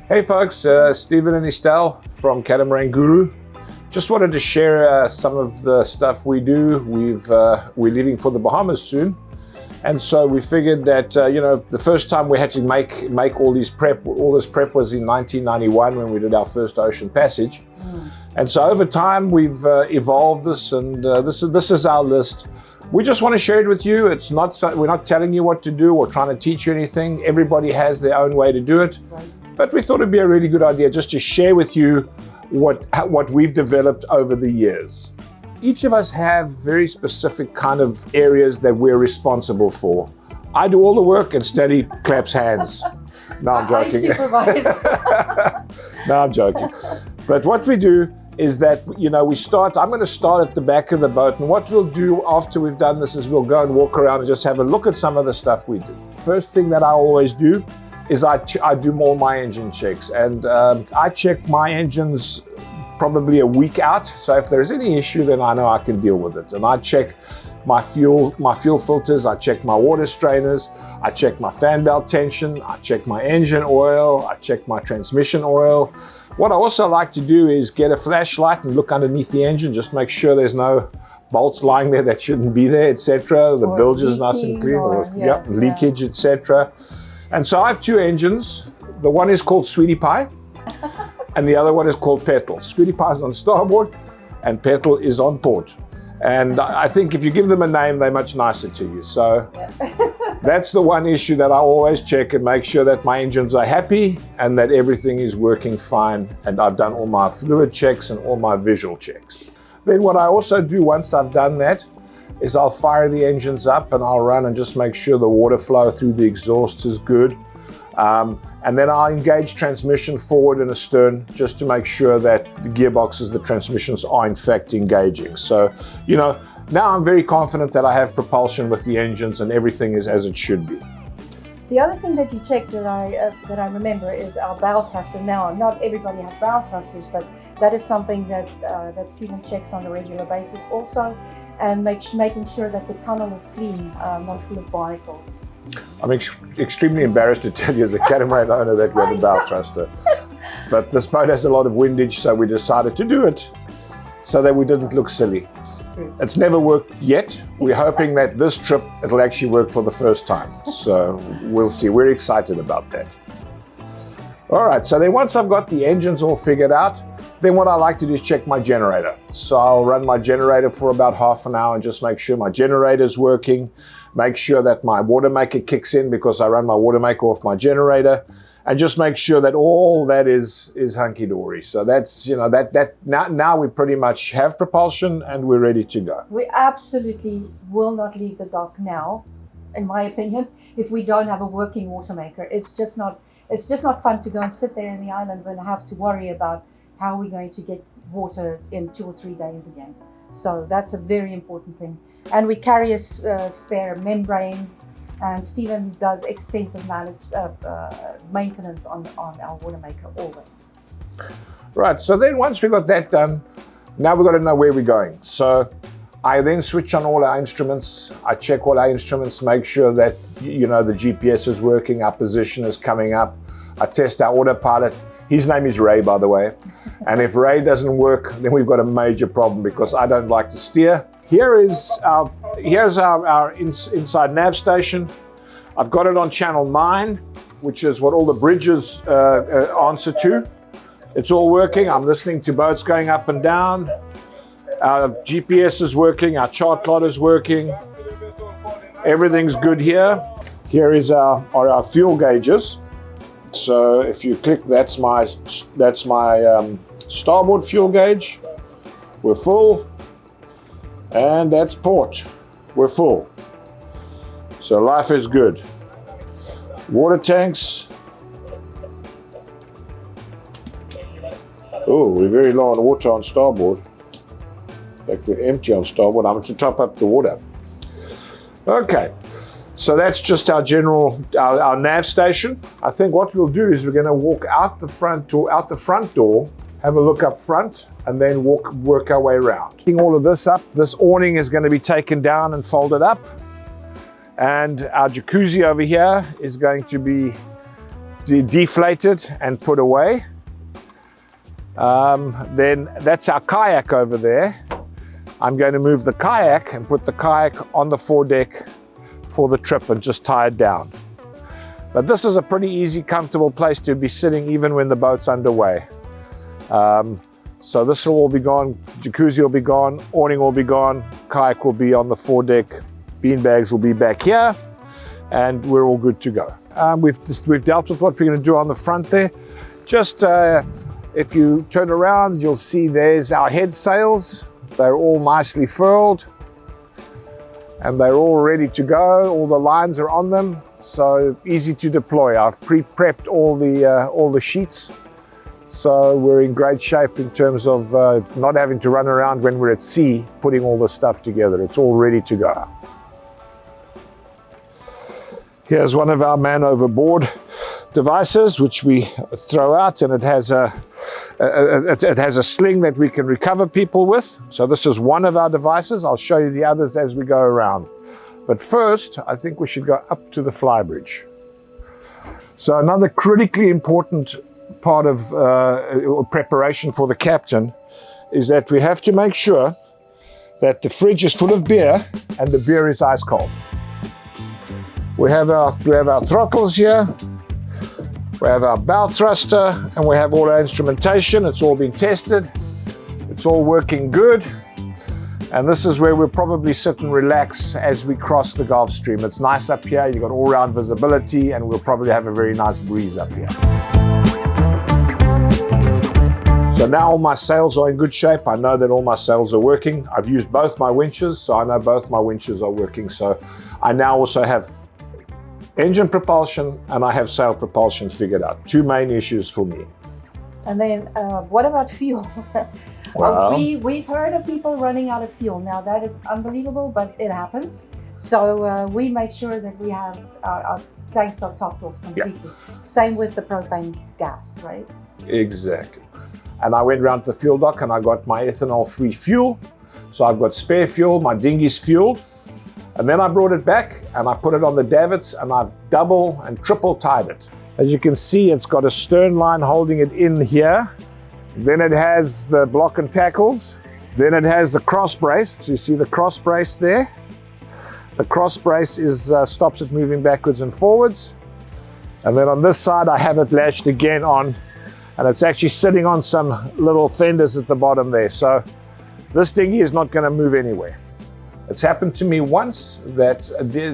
Hey folks, Stephen and Estelle from Catamaran Guru. Just wanted to share some of the stuff we do. We're leaving for the Bahamas soon. And so we figured that, the first time we had to make all this prep was in 1991 when we did our first ocean passage. And so over time we've evolved this, and this is our list. We just want to share it with you. We're not telling you what to do or trying to teach you anything. Everybody has their own way to do it. Right. But we thought it'd be a really good idea just to share with you what we've developed over the years. Each of us have very specific kind of areas that we're responsible for. I do all the work and Steady claps hands. No, I'm joking. I supervise. No, I'm joking. But what we do is that, I'm going to start at the back of the boat, and what we'll do after we've done this is we'll go and walk around and just have a look at some of the stuff we do. First thing that I always do is I do all my engine checks, and I check my engines probably a week out. So if there's any issue, then I know I can deal with it. And I check my fuel filters, I check my water strainers, I check my fan belt tension, I check my engine oil, I check my transmission oil. What I also like to do is get a flashlight and look underneath the engine, just make sure there's no bolts lying there that shouldn't be there, etc. The bilge is nice and clean, leakage, etc. And so I have two engines. The one is called Sweetie Pie, and the other one is called Petal. Sweetie Pie is on starboard, and Petal is on port. And I think if you give them a name, they're much nicer to you. So that's the one issue that I always check and make sure that my engines are happy and that everything is working fine. And I've done all my fluid checks and all my visual checks. Then what I also do once I've done that is I'll fire the engines up and I'll run and just make sure the water flow through the exhaust is good. And then I'll engage transmission forward and astern just to make sure that the gearboxes, the transmissions are in fact engaging. So, now I'm very confident that I have propulsion with the engines and everything is as it should be. The other thing that you check that I remember is our bow thruster. Now, not everybody has bow thrusters, but that is something that Stephen checks on a regular basis also, and making sure that the tunnel is clean, not full of barnacles. I'm extremely embarrassed to tell you as a catamaran owner that we have a bow thruster. But this boat has a lot of windage, so we decided to do it so that we didn't look silly. True. It's never worked yet. We're hoping that this trip it'll actually work for the first time. So we'll see. We're excited about that. All right, so then once I've got the engines all figured out, then what I like to do is check my generator. So I'll run my generator for about half an hour and just make sure my generator's working, make sure that my water maker kicks in because I run my water maker off my generator, and just make sure that all that is hunky-dory. So that's, now we pretty much have propulsion and we're ready to go. We absolutely will not leave the dock now, in my opinion, if we don't have a working water maker. It's just not fun to go and sit there in the islands and have to worry about how we're going to get water in 2 or 3 days again. So that's a very important thing. And we carry a spare membranes, and Stephen does extensive maintenance on our water maker always. Right, so then once we got that done, now we've got to know where we're going. So I then switch on all our instruments. I check all our instruments, make sure that the GPS is working, our position is coming up. I test our autopilot. His name is Ray, by the way. And if Ray doesn't work, then we've got a major problem because I don't like to steer. Here's our inside nav station. I've got it on channel 9, which is what all the bridges answer to. It's all working. I'm listening to boats going up and down. Our GPS is working. Our chart plot is working. Everything's good here. Here is our fuel gauges. So if you click, that's my starboard fuel gauge. We're full. And that's port. We're full. So life is good. Water tanks. Oh, we're very low on water on starboard. In fact, we're empty on starboard. I'm going to top up the water. Okay. So that's just our our nav station. I think what we'll do is we're going to walk out the front door, have a look up front, and then work our way around. Picking all of this up, this awning is going to be taken down and folded up. And our jacuzzi over here is going to be deflated and put away. Then that's our kayak over there. I'm going to move the kayak and put the kayak on the foredeck for the trip and just tie it down. But this is a pretty easy, comfortable place to be sitting even when the boat's underway. So this will all be gone, jacuzzi will be gone, awning will be gone, kayak will be on the foredeck, bean bags will be back here, and we're all good to go. We've dealt with what we're going to do on the front there. Just if you turn around, you'll see there's our head sails. They're all nicely furled and they're all ready to go. All the lines are on them, so easy to deploy. I've pre-prepped all the sheets, so we're in great shape in terms of not having to run around when we're at sea putting all the stuff together. It's all ready to go. Here's one of our man overboard devices, which we throw out, and it has a sling that we can recover people with. So this is one of our devices. I'll show you the others as we go around. But first, I think we should go up to the flybridge. So another critically important part of preparation for the captain is that we have to make sure that the fridge is full of beer and the beer is ice cold. We have our throttles here, we have our bow thruster, and we have all our instrumentation. It's all been tested, it's all working good, and this is where we'll probably sit and relax as we cross the Gulf Stream. It's nice up here, you've got all-round visibility, and we'll probably have a very nice breeze up here. So now all my sails are in good shape. I know that all my sails are working. I've used both my winches, so I know both my winches are working. So I now also have engine propulsion and I have sail propulsion figured out. Two main issues for me. And then what about fuel? Well, we've heard of people running out of fuel. Now that is unbelievable, but it happens. So we make sure that we have our tanks are topped off completely. Yeah. Same with the propane gas, right? Exactly. And I went round to the fuel dock and I got my ethanol-free fuel. So I've got spare fuel, my dinghy's fueled. And then I brought it back and I put it on the davits and I've double and triple tied it. As you can see, it's got a stern line holding it in here. Then it has the block and tackles. Then it has the cross brace. So you see the cross brace there. The cross brace stops it moving backwards and forwards. And then on this side, I have it lashed again on, and it's actually sitting on some little fenders at the bottom there. So this dinghy is not going to move anywhere. It's happened to me once that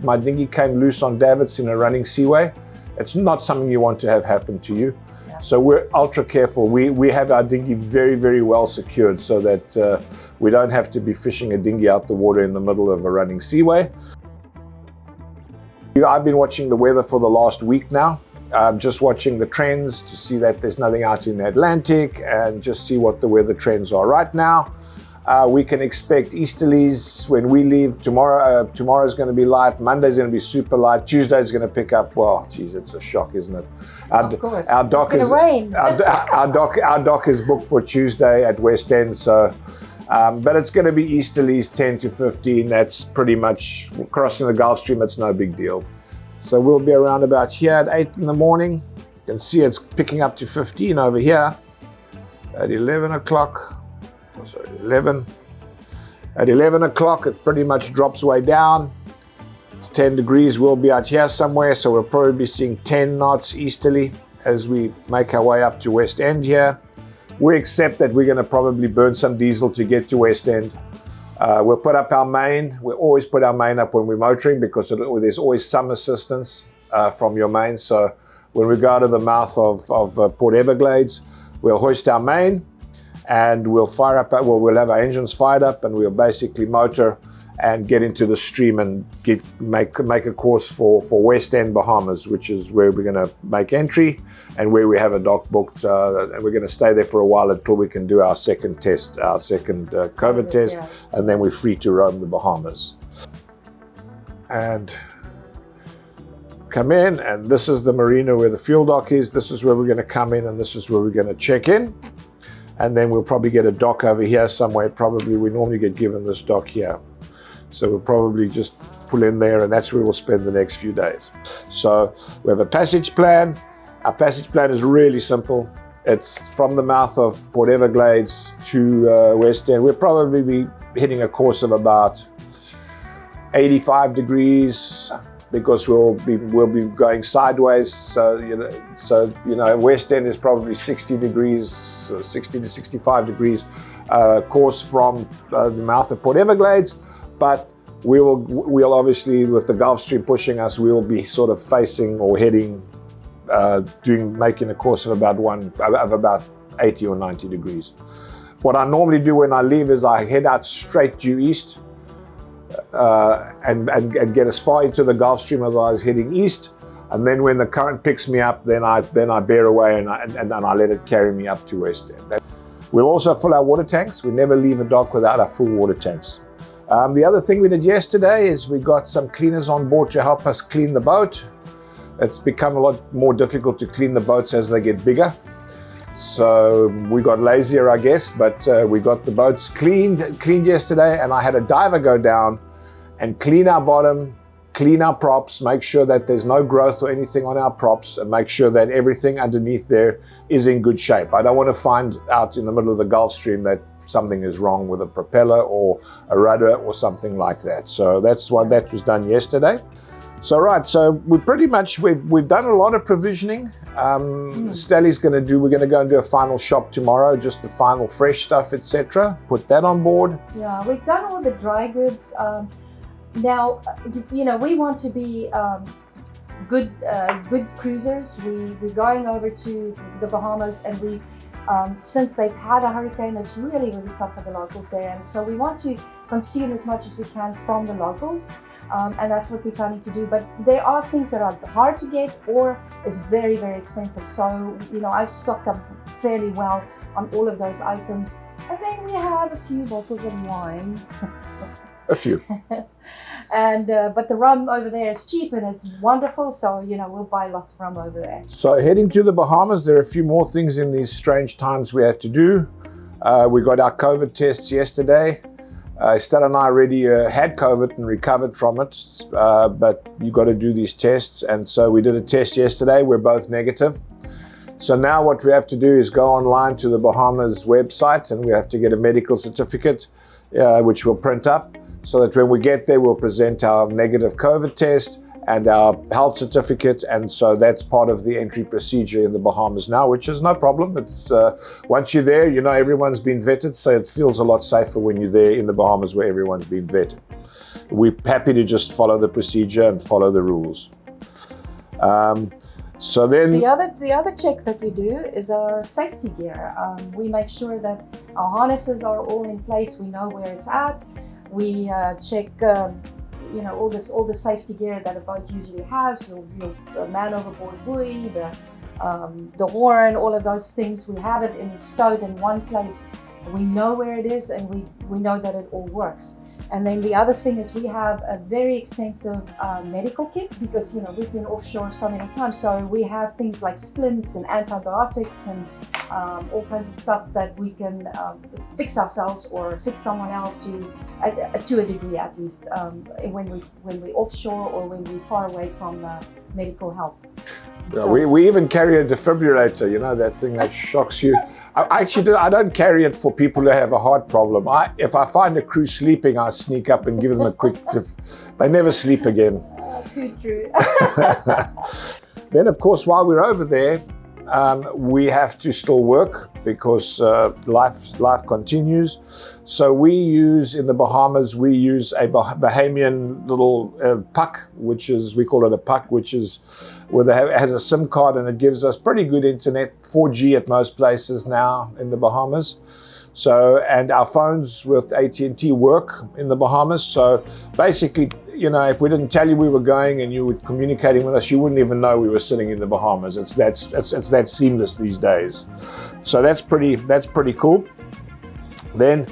my dinghy came loose on davits in a running seaway. It's not something you want to have happen to you. Yeah. So we're ultra careful. We have our dinghy very, very well secured so that we don't have to be fishing a dinghy out the water in the middle of a running seaway. I've been watching the weather for the last week now. I'm just watching the trends to see that there's nothing out in the Atlantic and just see what the weather trends are right now. We can expect easterlies when we leave tomorrow. Tomorrow's going to be light. Monday's going to be super light. Tuesday's going to pick up. Well, geez, it's a shock, isn't it? Of course. Our dock it's going to rain. Our dock is booked for Tuesday at West End. So, but it's going to be easterlies 10 to 15. That's pretty much crossing the Gulf Stream. It's no big deal. So we'll be around about here at 8 in the morning. You can see it's picking up to 15 over here at 11 o'clock. Sorry, 11. At 11 o'clock, it pretty much drops way down. It's 10 degrees. We'll be out here somewhere, so we'll probably be seeing 10 knots easterly as we make our way up to West End here. We accept that we're going to probably burn some diesel to get to West End. We'll put up our main. We always put our main up when we're motoring because there's always some assistance from your main. So when we go to the mouth of Port Everglades, we'll hoist our main. And we'll fire up. We'll have our engines fired up, and we'll basically motor and get into the stream and make a course for West End, Bahamas, which is where we're going to make entry and where we have a dock booked. And we're going to stay there for a while until we can do our second test, our second COVID test, and then we're free to roam the Bahamas. And come in, and this is the marina where the fuel dock is. This is where we're going to come in, and this is where we're going to check in. And then we'll probably get a dock over here somewhere. Probably we normally get given this dock here. So we'll probably just pull in there, and that's where we'll spend the next few days. So we have a passage plan. Our passage plan is really simple. It's from the mouth of Port Everglades to West End. We'll probably be hitting a course of about 85 degrees because we'll be going sideways. So West End is probably 60 degrees, 60 to 65 degrees course from the mouth of Port Everglades. But we'll obviously, with the Gulf Stream pushing us, we will be sort of facing or heading, making a course of about 80 or 90 degrees. What I normally do when I leave is I head out straight due east and get as far into the Gulf Stream as I was heading east. And then when the current picks me up, then I bear away and I let it carry me up to West End. We'll also fill our water tanks. We never leave a dock without our full water tanks. The other thing we did yesterday is we got some cleaners on board to help us clean the boat. It's become a lot more difficult to clean the boats as they get bigger. So we got lazier, I guess, but we got the boats cleaned yesterday, and I had a diver go down and clean our bottom, clean our props, make sure that there's no growth or anything on our props, and make sure that everything underneath there is in good shape. I don't want to find out in the middle of the Gulf Stream that something is wrong with a propeller or a rudder or something like that. So that's what that was done yesterday. So we're done a lot of provisioning. Stelly's we're going to go and do a final shop tomorrow, just the final fresh stuff, etc. Put that on board. Yeah, we've done all the dry goods. Now, we want to be good cruisers. We're going over to the Bahamas, and since they've had a hurricane, it's really, really tough for the locals there. And so we want to consume as much as we can from the locals. And that's what we're planning to do. But there are things that are hard to get or is very, very expensive. So, I've stocked up fairly well on all of those items. And then we have a few bottles of wine. A few. But the rum over there is cheap and it's wonderful. So, we'll buy lots of rum over there. So heading to the Bahamas, there are a few more things in these strange times we had to do. We got our COVID tests yesterday. Estelle and I already had COVID and recovered from it, but you got to do these tests. And so we did a test yesterday. We're both negative. So now what we have to do is go online to the Bahamas website, and we have to get a medical certificate, which we'll print up, so that when we get there, we'll present our negative COVID test and our health certificate. And so that's part of the entry procedure in the Bahamas now, which is no problem. It's once you're there, everyone's been vetted, so it feels a lot safer when you're there in the Bahamas where everyone's been vetted. We're happy to just follow the procedure and follow the rules. So then the other check that we do is our safety gear. We make sure that our harnesses are all in place. We know where it's at. We check all the safety gear that a boat usually has, your man overboard buoy, the horn, all of those things. We have it stowed in one place. We know where it is, and we know that it all works. And then the other thing is we have a very extensive medical kit, because we've been offshore so many times. So we have things like splints and antibiotics and all kinds of stuff that we can fix ourselves or fix someone else to a degree at least when we're offshore or when we're far away from medical help. Yeah, we even carry a defibrillator, that thing that shocks you. I don't carry it for people who have a heart problem. If I find a crew sleeping, I sneak up and give them a quick they never sleep again. Too true. Then, of course, while we're over there, we have to still work because life continues. So in the Bahamas, we use a Bahamian little puck, we call it a puck, which is has a SIM card, and it gives us pretty good internet, 4G at most places now in the Bahamas. So, and our phones with AT&T work in the Bahamas. So basically, if we didn't tell you we were going and you were communicating with us, you wouldn't even know we were sitting in the Bahamas. It's that seamless these days. So that's pretty cool. Then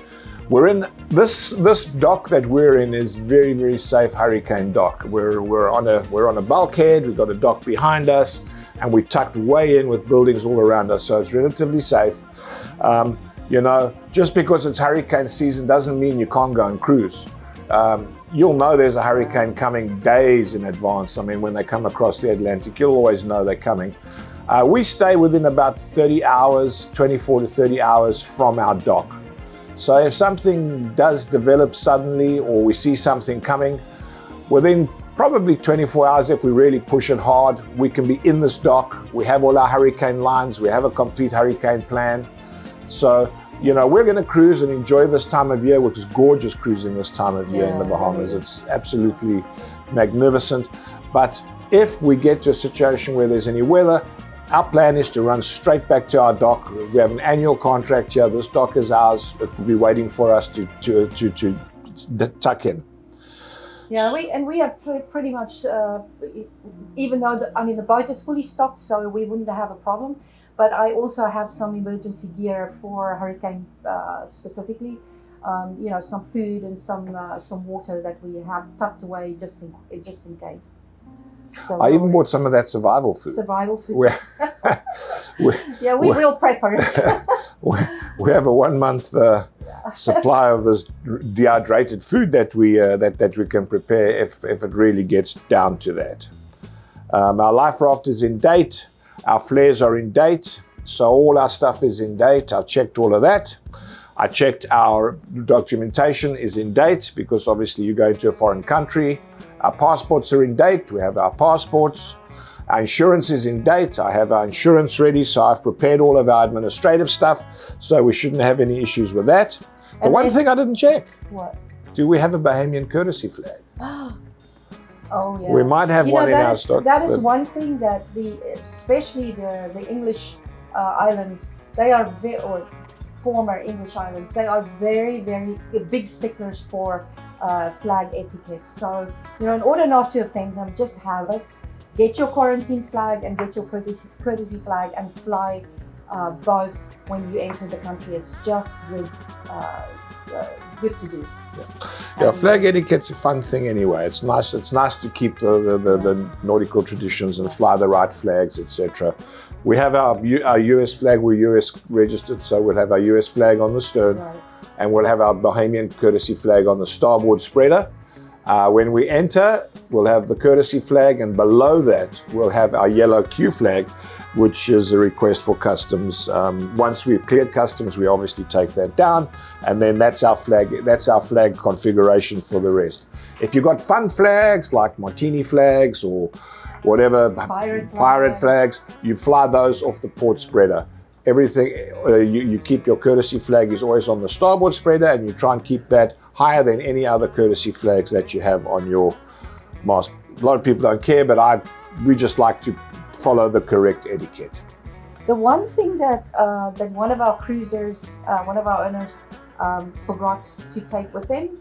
we're in this dock that we're in is very, very safe hurricane dock. We're on a bulkhead. We've got a dock behind us, and we're tucked way in with buildings all around us. So it's relatively safe. Just because it's hurricane season doesn't mean you can't go and cruise. You'll know there's a hurricane coming days in advance. I mean, when they come across the Atlantic, you'll always know they're coming. We stay within about 30 hours, 24 to 30 hours from our dock. So if something does develop suddenly or we see something coming, within probably 24 hours, if we really push it hard, we can be in this dock. We have all our hurricane lines. We have a complete hurricane plan. So, you know, we're going to cruise and enjoy this time of year, which is gorgeous cruising this time of year in the Bahamas. Really. It's absolutely magnificent. But if we get to a situation where there's any weather, our plan is to run straight back to our dock. We have an annual contract here. This dock is ours. It will be waiting for us to tuck in. Yeah, we have pretty much, even though the boat is fully stocked, so we wouldn't have a problem. But I also have some emergency gear for hurricane specifically. You know, some food and some water that we have tucked away just in case. So I even bought some of that survival food. Survival food. We're real preppers. we have a 1 month supply of this dehydrated food that we can prepare if it really gets down to that. Our life raft is in date. Our flares are in date. So all our stuff is in date. I checked all of that. I checked our documentation is in date because obviously you go to a foreign country. Our passports are in date. We have our passports. Our insurance is in date. I have our insurance ready, so I've prepared all of our administrative stuff, so we shouldn't have any issues with that. The one thing I didn't check. What? Do we have a Bahamian courtesy flag? Oh yeah. We might have one in our stock. That is one thing that especially the English islands, they are or former English islands, they are very, very big sticklers for flag etiquette. So, you know, in order not to offend them, just have it. Get your quarantine flag and get your courtesy flag and fly both when you enter the country. It's just good to do. Yeah, flag etiquette's a fun thing anyway. It's nice. It's nice to keep the nautical traditions and fly the right flags, etc. We have our US flag. We're US registered, so we'll have our US flag on the stern, Right. and we'll have our Bahamian courtesy flag on the starboard spreader. When we enter, we'll have the courtesy flag, and below that, we'll have our yellow Q flag, which is a request for customs. Once we've cleared customs, we obviously take that down, and then that's our flag. That's our flag configuration for the rest. If you've got fun flags like martini flags or whatever, pirate flags, you fly those off the port spreader. Everything, you keep your courtesy flag is always on the starboard spreader, and you try and keep that higher than any other courtesy flags that you have on your mast. A lot of people don't care, but we just like to follow the correct etiquette. The one thing that one of our cruisers, one of our owners, forgot to take with them,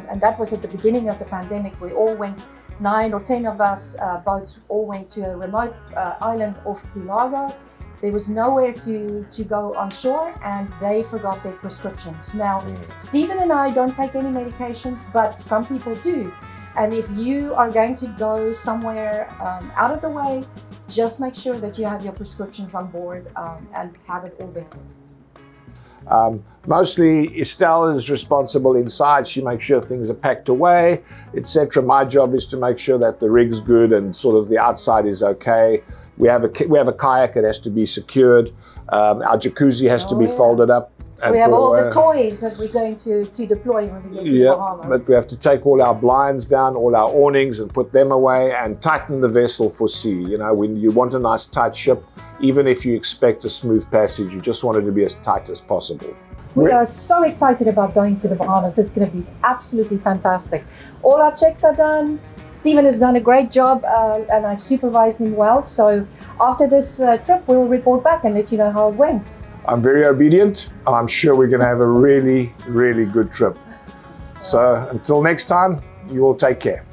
and that was at the beginning of the pandemic. We all went, 9 or 10 of us boats all went to a remote island off Pulago. There was nowhere to go on shore, and they forgot their prescriptions. Now, Stephen and I don't take any medications, but some people do. And if you are going to go somewhere out of the way, just make sure that you have your prescriptions on board and have it all vetted. Mostly Estelle is responsible inside. She makes sure things are packed away, etc. My job is to make sure that the rig's good and sort of the outside is okay. We have a kayak that has to be secured. Our jacuzzi has to be folded up. We have all the toys that we're going to deploy when we get to the Bahamas. But we have to take all our blinds down, all our awnings, and put them away and tighten the vessel for sea. You know, when you want a nice tight ship, even if you expect a smooth passage, you just want it to be as tight as possible. We are so excited about going to the Bahamas. It's going to be absolutely fantastic. All our checks are done. Stephen has done a great job and I supervised him well. So after this trip, we'll report back and let you know how it went. I'm very obedient. I'm sure we're going to have a really, really good trip. So until next time, you all take care.